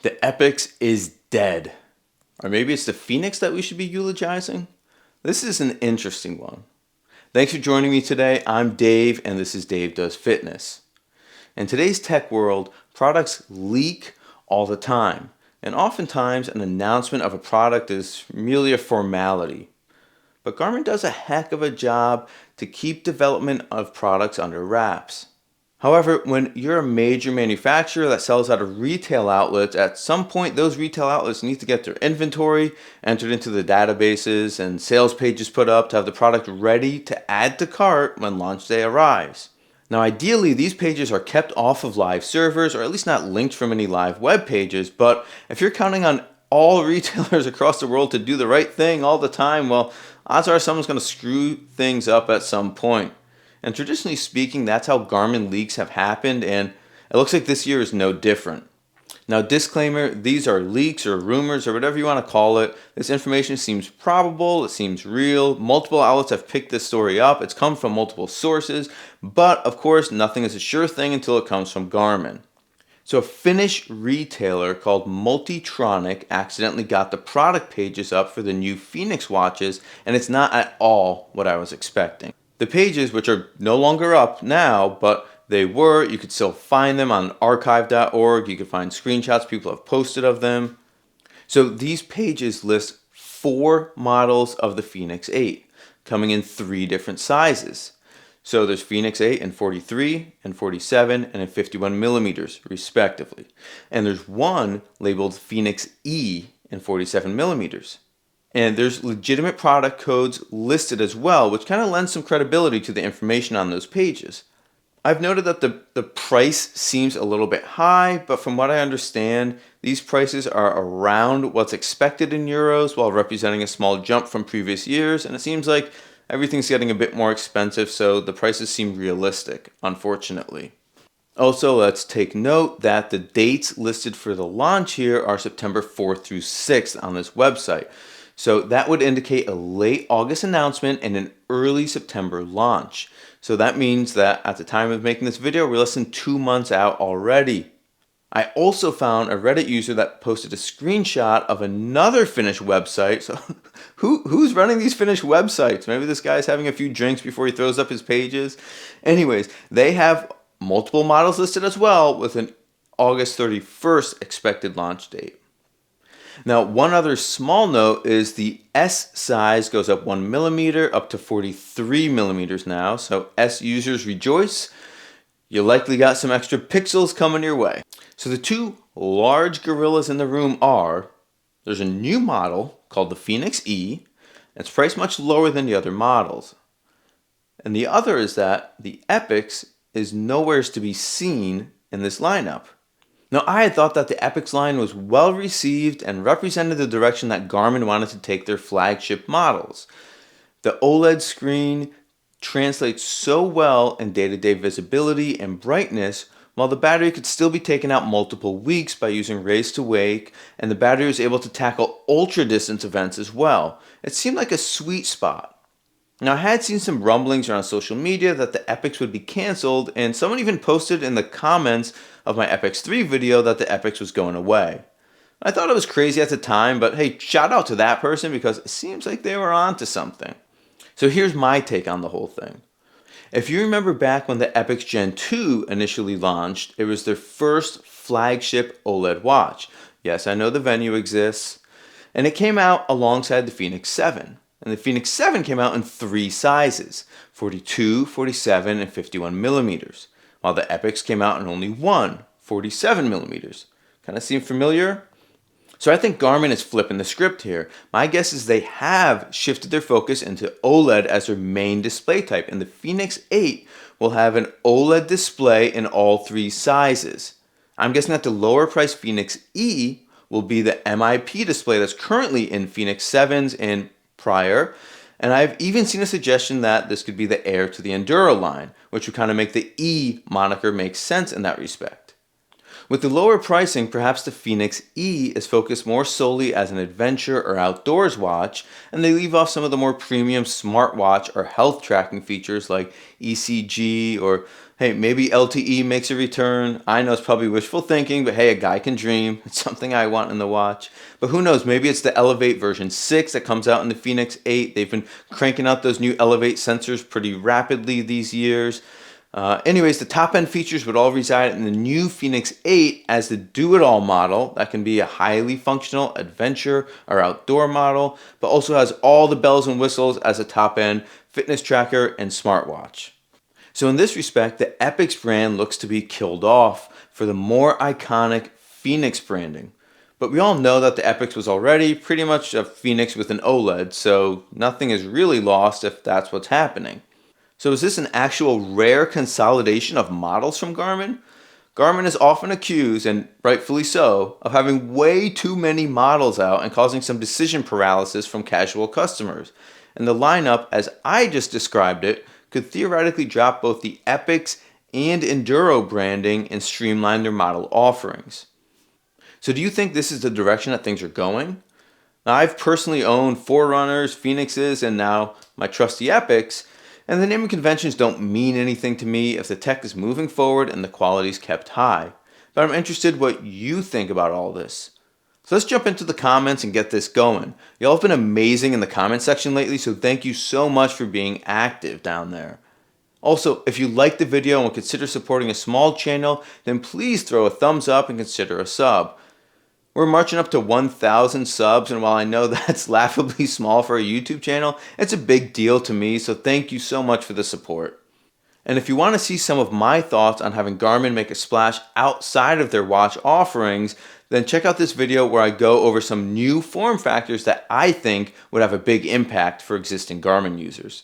The Epix is dead. Or maybe it's the Fenix that we should be eulogizing? This is an interesting one. Thanks for joining me today. I'm Dave, and this is Dave Does Fitness. In today's tech world, products leak all the time, and oftentimes an announcement of a product is merely a formality. But Garmin does a heck of a job to keep development of products under wraps. However, when you're a major manufacturer that sells out of retail outlets, at some point those retail outlets need to get their inventory entered into the databases and sales pages put up to have the product ready to add to cart when launch day arrives. Now ideally, these pages are kept off of live servers, or at least not linked from any live web pages, but if you're counting on all retailers across the world to do the right thing all the time, well, odds are someone's going to screw things up at some point. And traditionally speaking, that's how Garmin leaks have happened, and it looks like this year is no different. Now, disclaimer, these are leaks or rumors or whatever you want to call it. This information seems probable, it seems real. Multiple outlets have picked this story up. It's come from multiple sources, but of course, nothing is a sure thing until it comes from Garmin. So a Finnish retailer called Multitronic accidentally got the product pages up for the new Fenix watches, and it's not at all what I was expecting. The pages, which are no longer up now, but they were, you could still find them on archive.org. You could find screenshots people have posted of them. So these pages list 4 models of the Fenix 8, coming in 3 different sizes. So there's Fenix 8 in 43, and 47, and in 51 millimeters, respectively. And there's one labeled Fenix E in 47 millimeters. And there's legitimate product codes listed as well, which kind of lends some credibility to the information on those pages. I've noted that the price seems a little bit high, but from what I understand, these prices are around what's expected in euros while representing a small jump from previous years, and it seems like everything's getting a bit more expensive, so the prices seem realistic, unfortunately. Also, let's take note that the dates listed for the launch here are September 4th through 6th on this website. So that would indicate a late August announcement and an early September launch. So that means that at the time of making this video, we're less than 2 months out already. I also found a Reddit user that posted a screenshot of another Finnish website. So who's running these Finnish websites? Maybe this guy's having a few drinks before he throws up his pages. Anyways, they have multiple models listed as well with an August 31st expected launch date. Now, one other small note is the S size goes up 1 millimeter up to 43 millimeters now. So S users rejoice. You likely got some extra pixels coming your way. So the 2 large gorillas in the room are, there's a new model called the Fenix E. It's priced much lower than the other models. And the other is that the Epix is nowhere to be seen in this lineup. Now, I had thought that the Epix line was well received and represented the direction that Garmin wanted to take their flagship models. The OLED screen translates so well in day-to-day visibility and brightness, while the battery could still be taken out multiple weeks by using raise to wake, and the battery was able to tackle ultra distance events as well. It seemed like a sweet spot. Now, I had seen some rumblings around social media that the Epix would be canceled, and someone even posted in the comments of my Epix 3 video that the Epix was going away. I thought it was crazy at the time, but hey, shout out to that person because it seems like they were onto something. So here's my take on the whole thing. If you remember back when the Epix Gen 2 initially launched, it was their first flagship OLED watch. Yes, I know the Venue exists, and it came out alongside the Fenix 7. And the Fenix 7 came out in 3 sizes, 42, 47, and 51 millimeters, while the Epix came out in only 1, 47 millimeters. Kind of seem familiar? So I think Garmin is flipping the script here. My guess is they have shifted their focus into OLED as their main display type, and the Fenix 8 will have an OLED display in all 3 sizes. I'm guessing that the lower priced Fenix E will be the MIP display that's currently in Fenix 7s and prior, and I've even seen a suggestion that this could be the heir to the Enduro line, which would kind of make the E moniker make sense in that respect. With the lower pricing, perhaps the Fenix E is focused more solely as an adventure or outdoors watch, and they leave off some of the more premium smartwatch or health tracking features like ECG, or hey, maybe LTE makes a return. I know it's probably wishful thinking, but hey, a guy can dream. It's something I want in the watch. But who knows, maybe it's the Elevate version 6 that comes out in the Fenix 8. They've been cranking out those new Elevate sensors pretty rapidly these years. Anyways, the top-end features would all reside in the new Fenix 8 as the do-it-all model that can be a highly functional adventure or outdoor model, but also has all the bells and whistles as a top-end fitness tracker and smartwatch. So in this respect, the EPIX brand looks to be killed off for the more iconic Fenix branding. But we all know that the EPIX was already pretty much a Fenix with an OLED, so nothing is really lost if that's what's happening. So is this an actual rare consolidation of models from Garmin? Garmin is often accused, and rightfully so, of having way too many models out and causing some decision paralysis from casual customers. And the lineup, as I just described it, could theoretically drop both the EPIX and Enduro branding and streamline their model offerings. So do you think this is the direction that things are going? Now, I've personally owned Forerunners, Fenixes, and now my trusty EPIX, and the naming conventions don't mean anything to me if the tech is moving forward and the quality is kept high. But I'm interested what you think about all this. So let's jump into the comments and get this going. Y'all have been amazing in the comment section lately, so thank you so much for being active down there. Also, if you liked the video and will consider supporting a small channel, then please throw a thumbs up and consider a sub. We're marching up to 1,000 subs, and while I know that's laughably small for a YouTube channel, it's a big deal to me, so thank you so much for the support. And if you want to see some of my thoughts on having Garmin make a splash outside of their watch offerings, then check out this video where I go over some new form factors that I think would have a big impact for existing Garmin users.